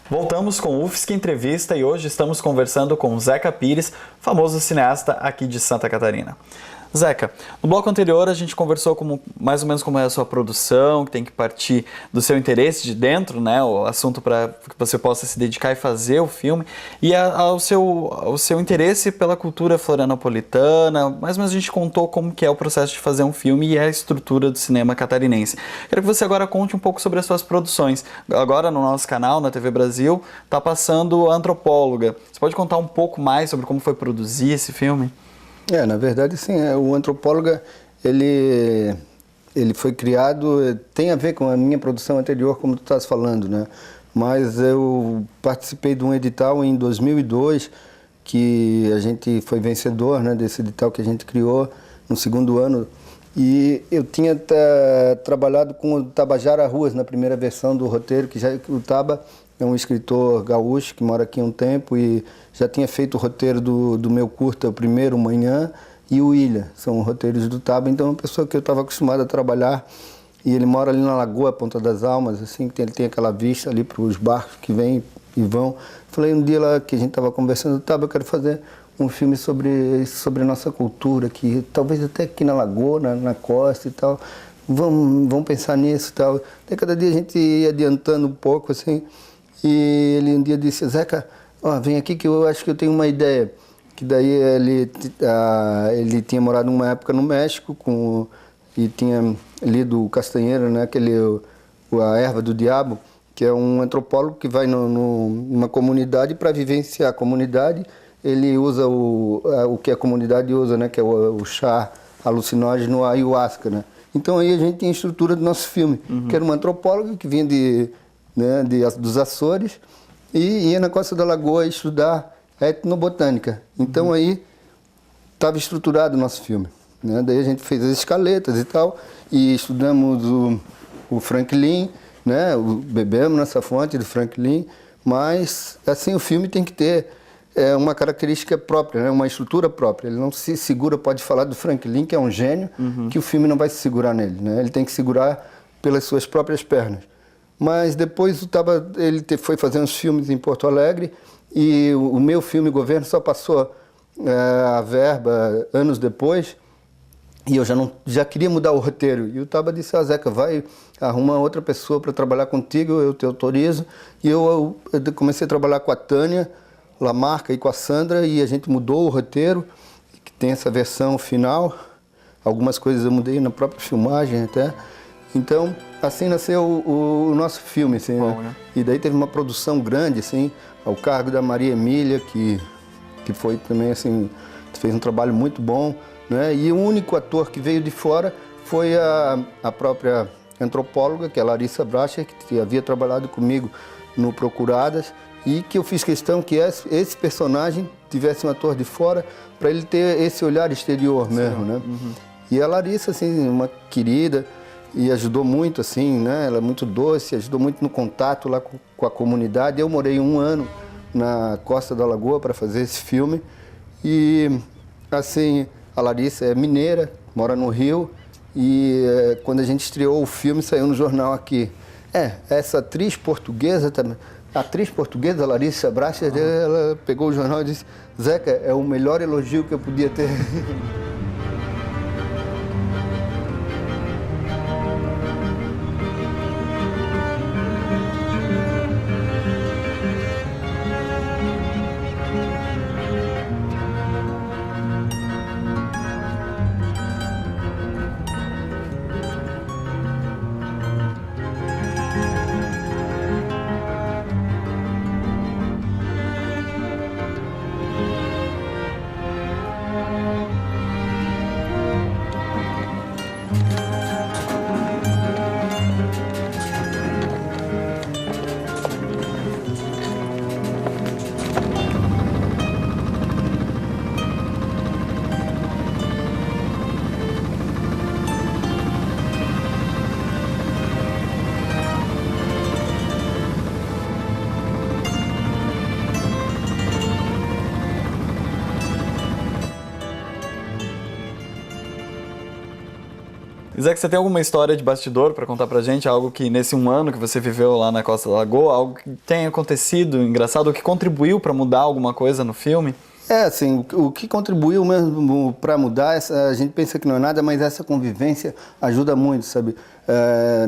Voltamos com o UFSC Entrevista e hoje estamos conversando com o Zeca Pires, famoso cineasta aqui de Santa Catarina. Zeca, no bloco anterior a gente conversou mais ou menos como é a sua produção, que tem que partir do seu interesse de dentro, né, o assunto para que você possa se dedicar e fazer o filme, e ao seu interesse pela cultura florianopolitana. Mais ou menos a gente contou como que é o processo de fazer um filme e a estrutura do cinema catarinense. Quero que você agora conte um pouco sobre as suas produções. Agora no nosso canal, na TV Brasil, está passando Antropóloga. Você pode contar um pouco mais sobre como foi produzir esse filme? Na verdade, sim. O Antropóloga, ele foi criado, tem a ver com a minha produção anterior, como tu estás falando, né? Mas eu participei de um edital em 2002, que a gente foi vencedor, né, desse edital que a gente criou no segundo ano. E eu tinha trabalhado com o Tabajara Ruas na primeira versão do roteiro, que o Taba é um escritor gaúcho que mora aqui há um tempo e já tinha feito o roteiro do meu curta, o primeiro, Manhã, e o Ilha. São roteiros do Taba, então é uma pessoa que eu estava acostumado a trabalhar. E ele mora ali na Lagoa, Ponta das Almas, assim, ele tem aquela vista ali para os barcos que vêm e vão. Falei um dia lá que a gente estava conversando, Taba, eu quero fazer um filme sobre a nossa cultura, que talvez até aqui na Lagoa, na costa e tal. Vamos pensar nisso e tal. Daí cada dia a gente ia adiantando um pouco, assim. E ele um dia disse, Zeca, vem aqui que eu acho que eu tenho uma ideia. Que daí ele tinha morado uma época no México e tinha lido o Castanheira, né, A Erva do Diabo, que é um antropólogo que vai numa comunidade para vivenciar a comunidade. Ele usa o que a comunidade usa, né, que é o chá alucinógeno, a ayahuasca, né? Então aí a gente tem a estrutura do nosso filme, que era uma antropóloga que vinha dos Açores e ia na Costa da Lagoa estudar etnobotânica. Então aí estava estruturado o nosso filme, né? Daí a gente fez as escaletas e tal, e estudamos o Franklin, né? Bebemos nessa fonte do Franklin, mas assim o filme tem que ter uma característica própria, né? Uma estrutura própria. Ele não se segura, pode falar do Franklin, que é um gênio, que o filme não vai se segurar nele, né? Ele tem que segurar pelas suas próprias pernas. Mas depois ele foi fazer uns filmes em Porto Alegre e o meu filme Governo só passou a verba anos depois e eu já queria mudar o roteiro. E o Taba disse, Zeca, vai arrumar outra pessoa para trabalhar contigo, eu te autorizo. E eu comecei a trabalhar com a Tânia Lamarca e com a Sandra e a gente mudou o roteiro, que tem essa versão final. Algumas coisas eu mudei na própria filmagem até. Então, assim nasceu o nosso filme, assim, bom, né? E daí teve uma produção grande, assim, ao cargo da Maria Emília, que foi também, assim, fez um trabalho muito bom, né? E o único ator que veio de fora foi a própria antropóloga, que é a Larissa Bracher, que havia trabalhado comigo no Procuradas, e que eu fiz questão que esse personagem tivesse um ator de fora, para ele ter esse olhar exterior mesmo, né? E a Larissa, assim, uma querida, e ajudou muito, assim, né? Ela é muito doce, ajudou muito no contato lá com a comunidade. Eu morei 1 ano na Costa da Lagoa para fazer esse filme. E, assim, a Larissa é mineira, mora no Rio. E quando a gente estreou o filme, saiu no jornal aqui. Essa atriz portuguesa também. A atriz portuguesa, a Larissa Bracher, ela pegou o jornal e disse, Zeca, é o melhor elogio que eu podia ter. Zeca, você tem alguma história de bastidor para contar pra gente? Algo que nesse um ano que você viveu lá na Costa da Lagoa, algo que tenha acontecido engraçado, ou que contribuiu para mudar alguma coisa no filme? Assim, o que contribuiu mesmo para mudar, a gente pensa que não é nada, mas essa convivência ajuda muito, sabe?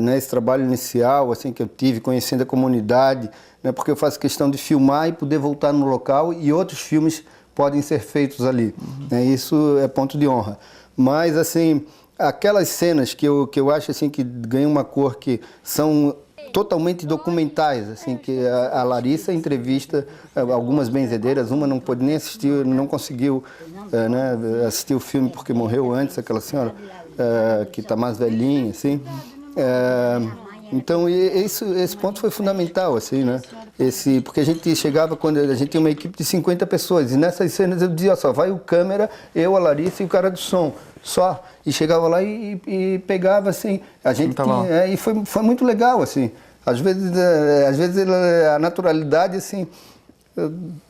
Nesse trabalho inicial, assim, que eu tive, conhecendo a comunidade, né? Porque eu faço questão de filmar e poder voltar no local e outros filmes podem ser feitos ali, né? Isso é ponto de honra. Mas, assim, aquelas cenas que eu acho, assim, que ganham uma cor que são totalmente documentais, assim, que a Larissa entrevista algumas benzedeiras, uma não pôde nem assistir, não conseguiu né, assistir o filme porque morreu antes, aquela senhora que está mais velhinha, assim. Então esse ponto foi fundamental, assim, né? Porque a gente chegava quando a gente tinha uma equipe de 50 pessoas e nessas cenas eu dizia, só vai o câmera, eu, a Larissa e o cara do som, só. E chegava lá e pegava, assim, a gente tinha, e foi muito legal, assim. Às vezes a naturalidade, assim,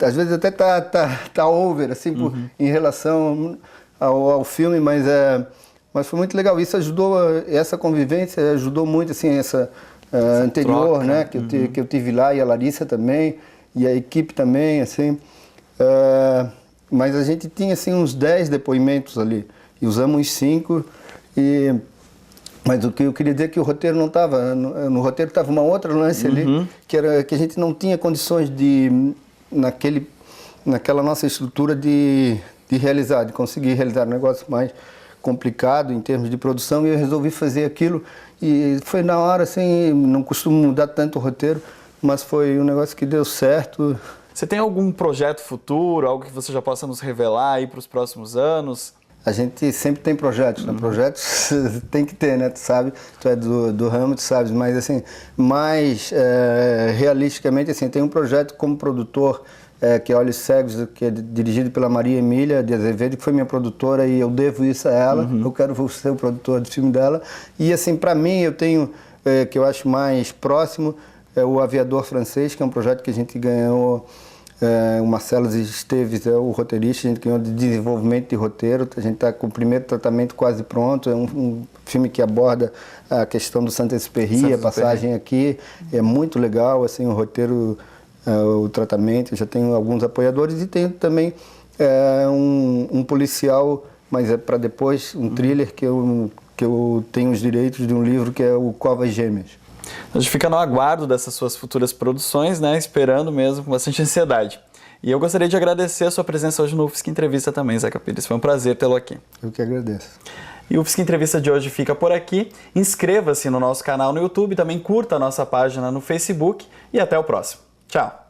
às vezes até tá over, assim, em relação ao filme, mas foi muito legal. Isso ajudou, essa convivência ajudou muito, assim, essa anterior, troca, né, que eu tive lá, e a Larissa também, e a equipe também, assim. Mas a gente tinha, assim, uns 10 depoimentos ali, e usamos uns 5, mas o que eu queria dizer é que o roteiro não estava, no roteiro estava uma outra lance ali, que era que a gente não tinha condições naquela nossa estrutura de realizar, de conseguir realizar um negócio mais complicado em termos de produção, e eu resolvi fazer aquilo, e foi na hora, assim, não costumo mudar tanto o roteiro, mas foi um negócio que deu certo. Você tem algum projeto futuro, algo que você já possa nos revelar aí para os próximos anos? A gente sempre tem projetos, né? Projetos tem que ter, né? Tu sabe, tu é do ramo, tu sabes, mas assim, mais realisticamente, assim, tem um projeto como produtor, que é Olhos Cegos, que é dirigido pela Maria Emília de Azevedo, que foi minha produtora e eu devo isso a ela, eu quero ser o produtor do filme dela. E assim, para mim, eu tenho, que eu acho mais próximo, o Aviador Francês, que é um projeto que a gente ganhou. O Marcelo Esteves é o roteirista, a gente ganhou de desenvolvimento de roteiro, a gente está com o primeiro tratamento quase pronto, é um filme que aborda a questão do Saint-Exupéry, a passagem aqui, é muito legal, assim, o roteiro, o tratamento, eu já tenho alguns apoiadores e tenho também um policial, mas é para depois, um thriller que eu tenho os direitos de um livro que é o Covas Gêmeas. A gente fica no aguardo dessas suas futuras produções, né? Esperando mesmo, com bastante ansiedade. E eu gostaria de agradecer a sua presença hoje no UFSC Entrevista também, Zeca Pires. Foi um prazer tê-lo aqui. Eu que agradeço. E o UFSC Entrevista de hoje fica por aqui. Inscreva-se no nosso canal no YouTube, também curta a nossa página no Facebook e até o próximo. Tchau!